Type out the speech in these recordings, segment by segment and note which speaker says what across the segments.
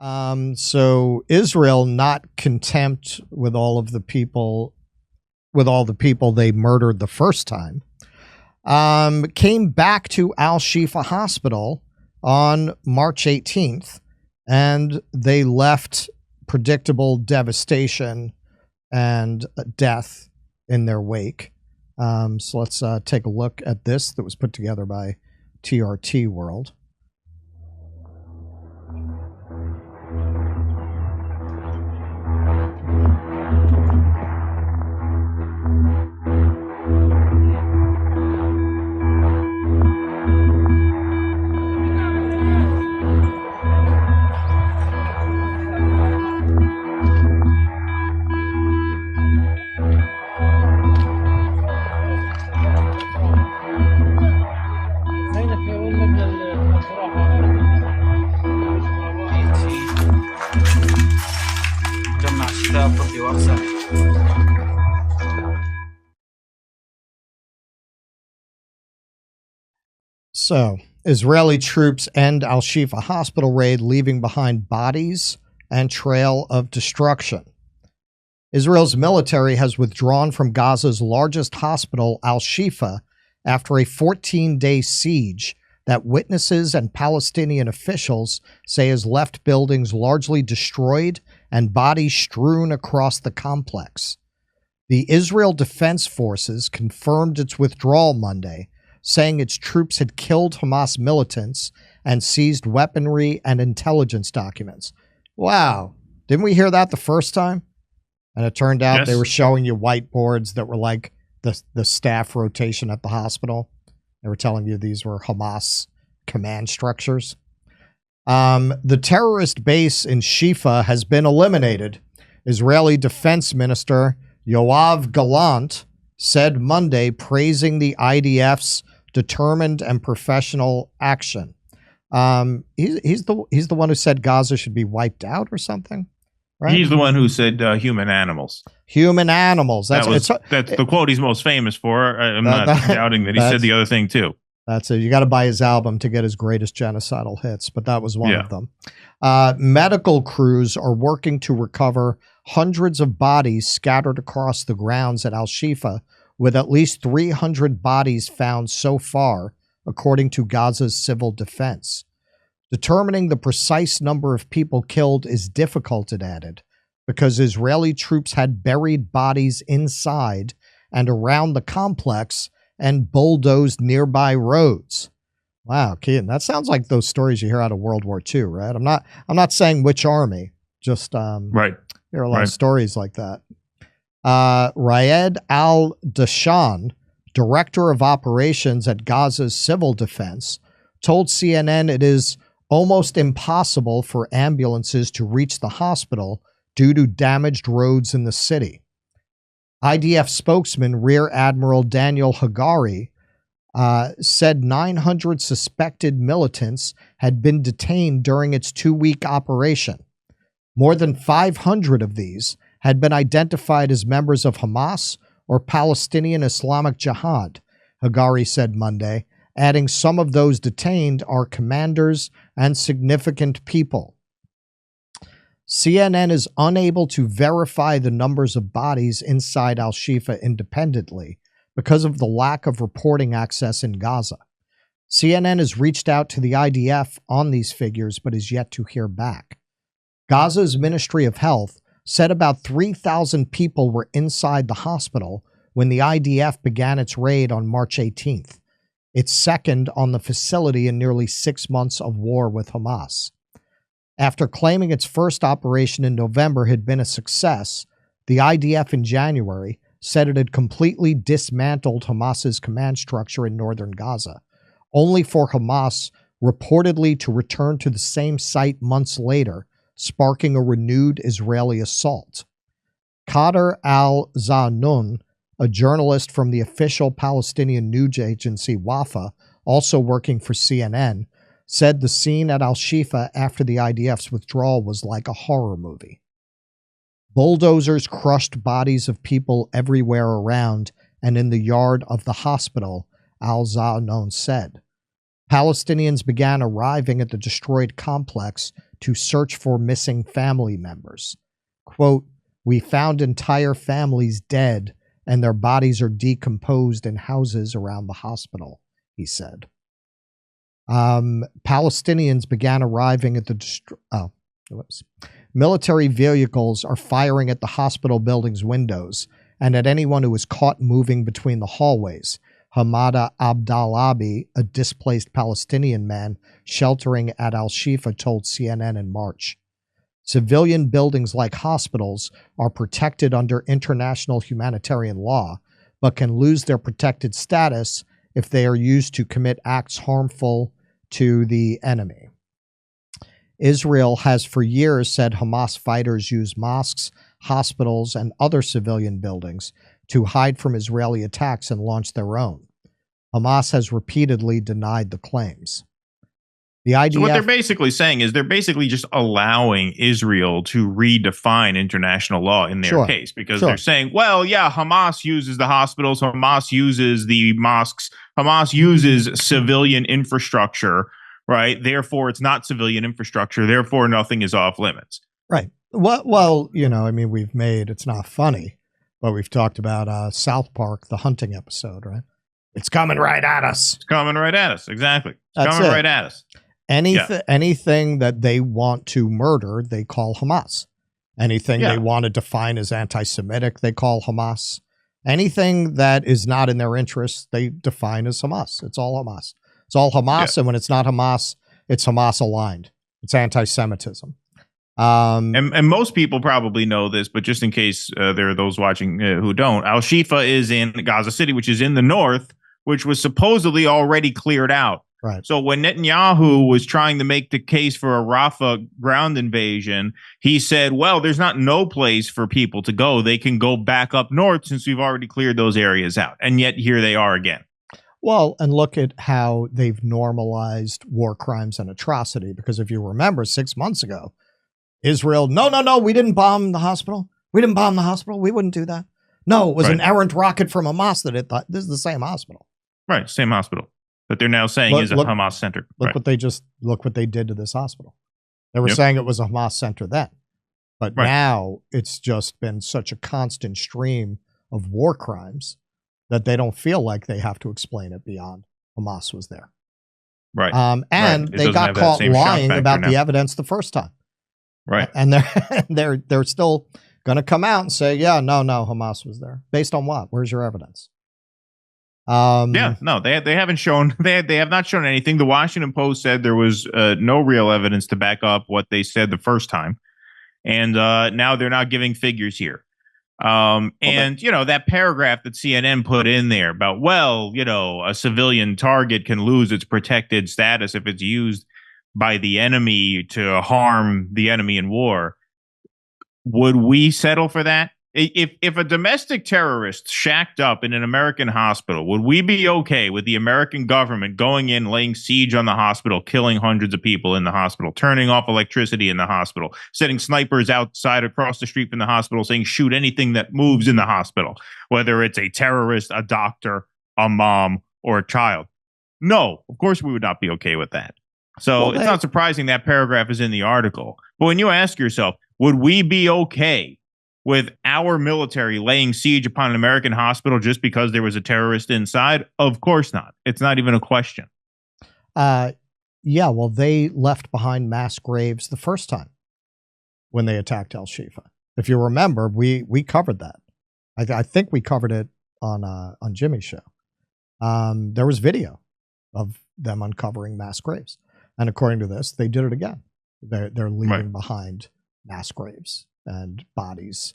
Speaker 1: So Israel, not content with all the people they murdered the first time, came back to Al-Shifa Hospital on March 18th, and they left predictable devastation and death in their wake. So let's take a look at this that was put together by TRT World. So, Israeli troops end Al-Shifa hospital raid, leaving behind bodies and trail of destruction. Israel's military has withdrawn from Gaza's largest hospital, Al-Shifa, after a 14-day siege that witnesses and Palestinian officials say has left buildings largely destroyed and bodies strewn across the complex. The Israel Defense Forces confirmed its withdrawal Monday, saying its troops had killed Hamas militants and seized weaponry and intelligence documents. Wow. Didn't we hear that the first time? And it turned out they were showing you whiteboards that were like the staff rotation at the hospital. They were telling you these were Hamas command structures. The terrorist base in Shifa has been eliminated. Israeli Defense Minister Yoav Gallant said Monday, praising the IDF's determined and professional action. He's the one who said Gaza should be wiped out or something, right?
Speaker 2: He's the one who said human animals.
Speaker 1: Human animals. That's
Speaker 2: the quote he's most famous for. I'm not doubting that he said the other thing too.
Speaker 1: That's it. You got to buy his album to get his greatest genocidal hits, but that was one of them. Medical crews are working to recover hundreds of bodies scattered across the grounds at Al-Shifa, with at least 300 bodies found so far, according to Gaza's civil defense. Determining the precise number of people killed is difficult, it added, because Israeli troops had buried bodies inside and around the complex and bulldozed nearby roads. Wow, Keaton, that sounds like those stories you hear out of World War II, right? I'm not saying which army, just
Speaker 2: right.
Speaker 1: There are a lot of stories like that. Raed al-Dashan, director of operations at Gaza's civil defense, told CNN it is almost impossible for ambulances to reach the hospital due to damaged roads in the city. IDF spokesman Rear Admiral Daniel Hagari said 900 suspected militants had been detained during its 2-week operation. More than 500 of these had been identified as members of Hamas or Palestinian Islamic Jihad, Hagari said Monday, adding some of those detained are commanders and significant people. CNN is unable to verify the numbers of bodies inside Al-Shifa independently because of the lack of reporting access in Gaza. CNN has reached out to the IDF on these figures but is yet to hear back. Gaza's Ministry of Health said about 3,000 people were inside the hospital when the IDF began its raid on March 18th, its second on the facility in nearly 6 months of war with Hamas. After claiming its first operation in November had been a success, the IDF in January said it had completely dismantled Hamas's command structure in northern Gaza, only for Hamas reportedly to return to the same site months later, sparking a renewed Israeli assault. Qadir al-Zanun, a journalist from the official Palestinian news agency Wafa, also working for CNN, said the scene at Al-Shifa after the IDF's withdrawal was like a horror movie. Bulldozers crushed bodies of people everywhere around and in the yard of the hospital, al-Zanun said. Palestinians began arriving at the destroyed complex to search for missing family members. Quote, "We found entire families dead and their bodies are decomposed in houses around the hospital," he said. Palestinians began arriving at the military vehicles are firing at the hospital building's windows and at anyone who was caught moving between the hallways. Hamada Abdalabi, a displaced Palestinian man sheltering at Al-Shifa, told CNN in March. Civilian buildings like hospitals are protected under international humanitarian law, but can lose their protected status if they are used to commit acts harmful to the enemy. Israel has for years said Hamas fighters use mosques, hospitals, and other civilian buildings to hide from Israeli attacks and launch their own. Hamas has repeatedly denied the claims. The IDF,
Speaker 2: so what they're basically saying is they're basically just allowing Israel to redefine international law in their case, because they're saying, well, yeah, Hamas uses the hospitals, Hamas uses the mosques, Hamas uses civilian infrastructure, right? Therefore, it's not civilian infrastructure. Therefore, nothing is off limits.
Speaker 1: Right. Well, you know, I mean, it's not funny, but we've talked about South Park, the hunting episode, right? It's coming right at us.
Speaker 2: It's coming right at us. Exactly. It's coming right at us.
Speaker 1: Anything that they want to murder, they call Hamas. Anything they want to define as anti-Semitic, they call Hamas. Anything that is not in their interests, they define as Hamas. It's all Hamas. It's all Hamas, and when it's not Hamas, it's Hamas aligned. It's anti-Semitism.
Speaker 2: And most people probably know this, but just in case there are those watching who don't, Al-Shifa is in Gaza City, which is in the north, which was supposedly already cleared out.
Speaker 1: Right.
Speaker 2: So when Netanyahu was trying to make the case for a Rafah ground invasion, he said, well, there's not no place for people to go. They can go back up north since we've already cleared those areas out. And yet here they are again.
Speaker 1: Well, and look at how they've normalized war crimes and atrocity. Because if you remember 6 months ago, Israel, no, we didn't bomb the hospital. We didn't bomb the hospital. We wouldn't do that. No, it was an errant rocket from Hamas that it thought. This is the same hospital.
Speaker 2: Right, same hospital. But they're now saying is a Hamas center.
Speaker 1: Look what they did to this hospital. They were saying it was a Hamas center then. But now it's just been such a constant stream of war crimes that they don't feel like they have to explain it beyond Hamas was there.
Speaker 2: Right.
Speaker 1: And they got caught lying about the evidence the first time.
Speaker 2: Right.
Speaker 1: And they're still going to come out and say, yeah, no, Hamas was there. Based on what? Where's your evidence?
Speaker 2: They haven't shown, they have not shown anything. The Washington Post said there was no real evidence to back up what they said the first time. And now they're not giving figures here. And, you know, that paragraph that CNN put in there about, well, you know, a civilian target can lose its protected status if it's used by the enemy to harm the enemy in war. Would we settle for that? If a domestic terrorist shacked up in an American hospital, would we be okay with the American government going in, laying siege on the hospital, killing hundreds of people in the hospital, turning off electricity in the hospital, setting snipers outside across the street from the hospital saying shoot anything that moves in the hospital, whether it's a terrorist, a doctor, a mom, or a child? No, of course we would not be okay with that. So it's not surprising that paragraph is in the article. But when you ask yourself, would we be okay with our military laying siege upon an American hospital just because there was a terrorist inside? Of course not. It's not even a question.
Speaker 1: Well, they left behind mass graves the first time when they attacked Al-Shifa. If you remember, we covered that. I think we covered it on Jimmy's show. There was video of them uncovering mass graves. And according to this, they did it again. They're leaving behind mass graves and bodies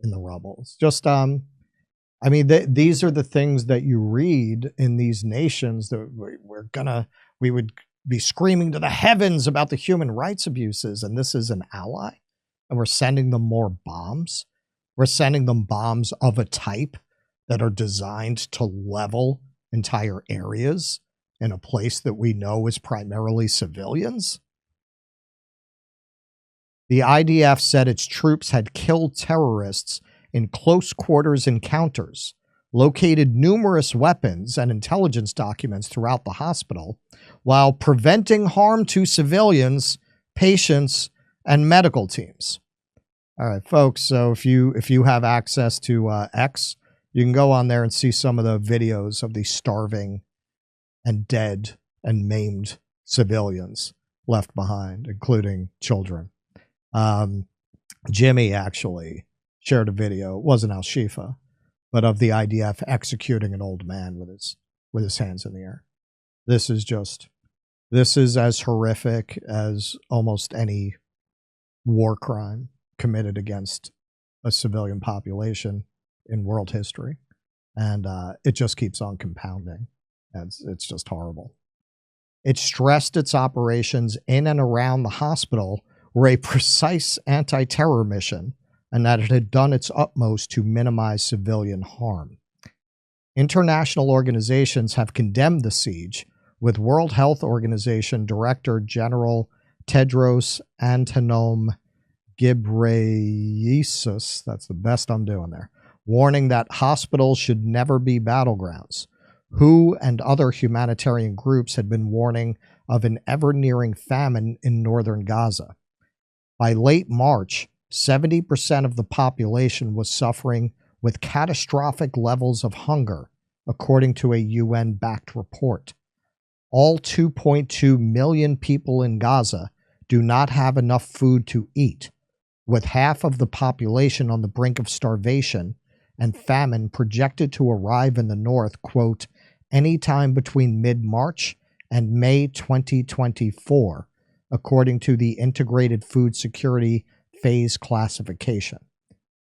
Speaker 1: in the rubble. It's just, these are the things that you read in these nations that we would be screaming to the heavens about the human rights abuses. And this is an ally. And we're sending them more bombs. We're sending them bombs of a type that are designed to level entire areas in a place that we know is primarily civilians. The IDF said its troops had killed terrorists in close quarters encounters, located numerous weapons and intelligence documents throughout the hospital, while preventing harm to civilians, patients, and medical teams. All right, folks. So if you have access to X, you can go on there and see some of the videos of these starving and dead and maimed civilians left behind, including children. Jimmy actually shared a video. It wasn't Al-Shifa, but of the IDF executing an old man with his hands in the air. This is as horrific as almost any war crime committed against a civilian population in world history. And it just keeps on compounding. It's just horrible. It stressed its operations in and around the hospital were a precise anti-terror mission, and that it had done its utmost to minimize civilian harm. International organizations have condemned the siege, with World Health Organization Director General Tedros Adhanom Ghebreyesus, that's the best I'm doing there, warning that hospitals should never be battlegrounds. WHO and other humanitarian groups had been warning of an ever-nearing famine in northern Gaza. By late March, 70% of the population was suffering with catastrophic levels of hunger, according to a UN-backed report. All 2.2 million people in Gaza do not have enough food to eat, with half of the population on the brink of starvation and famine projected to arrive in the north, quote, anytime between mid-March and May 2024, according to the Integrated Food Security Phase Classification.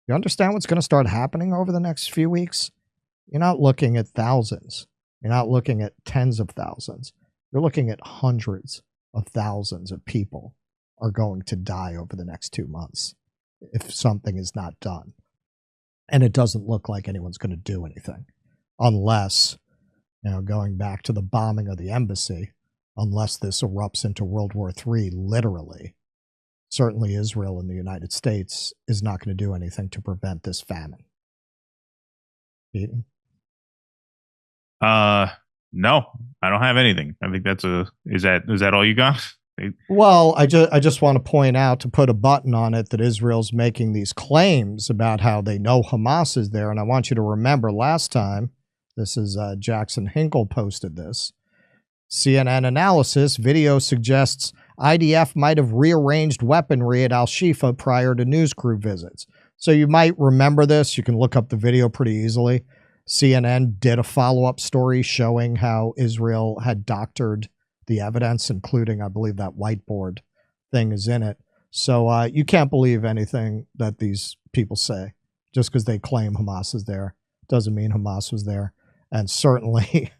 Speaker 1: You understand what's going to start happening over the next few weeks? You're not looking at thousands. You're not looking at tens of thousands. You're looking at hundreds of thousands of people are going to die over the next 2 months if something is not done. And it doesn't look like anyone's going to do anything unless, going back to the bombing of the embassy, unless this erupts into World War III, literally. Certainly Israel and the United States is not going to do anything to prevent this famine. Eaton?
Speaker 2: No, I don't have anything. I think is that all you got?
Speaker 1: Well, I just want to point out, to put a button on it, that Israel's making these claims about how they know Hamas is there. And I want you to remember last time, this is Jackson Hinkle posted this, CNN analysis video suggests IDF might have rearranged weaponry at Al-Shifa prior to news crew visits. So you might remember this. You can look up the video pretty easily. CNN did a follow-up story showing how Israel had doctored the evidence, including, I believe, that whiteboard thing is in it. So you can't believe anything that these people say. Just because they claim Hamas is there doesn't mean Hamas was there. And certainly,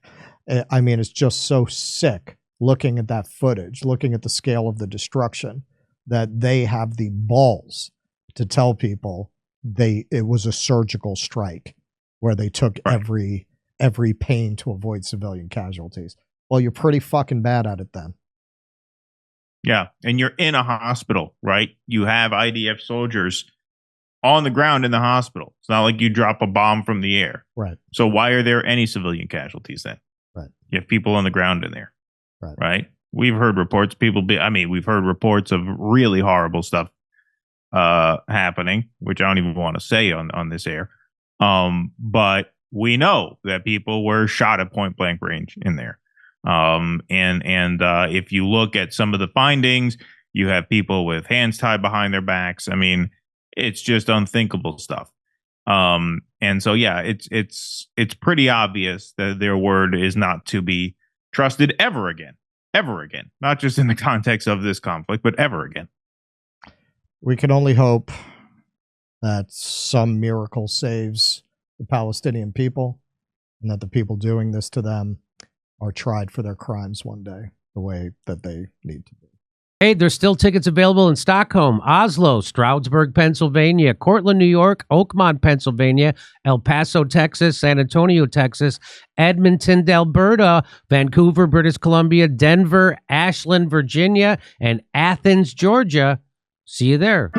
Speaker 1: I mean, it's just so sick looking at that footage, looking at the scale of the destruction, that they have the balls to tell people it was a surgical strike where they took every pain to avoid civilian casualties. Well, you're pretty fucking bad at it then.
Speaker 2: Yeah, and you're in a hospital, right? You have IDF soldiers on the ground in the hospital. It's not like you drop a bomb from the air.
Speaker 1: Right.
Speaker 2: So why are there any civilian casualties then?
Speaker 1: Right.
Speaker 2: You have people on the ground in there.
Speaker 1: Right.
Speaker 2: We've heard reports, we've heard reports of really horrible stuff happening, which I don't even want to say on this air. But we know that people were shot at point blank range in there. If you look at some of the findings, you have people with hands tied behind their backs. I mean, it's just unthinkable stuff. And so, yeah, it's pretty obvious that their word is not to be trusted ever again, not just in the context of this conflict, but ever again.
Speaker 1: We can only hope that some miracle saves the Palestinian people, and that the people doing this to them are tried for their crimes one day the way that they need to be.
Speaker 3: Hey, there's still tickets available in Stockholm, Oslo, Stroudsburg, Pennsylvania, Cortland, New York, Oakmont, Pennsylvania, El Paso, Texas, San Antonio, Texas, Edmonton, Alberta, Vancouver, British Columbia, Denver, Ashland, Virginia, and Athens, Georgia. See you there.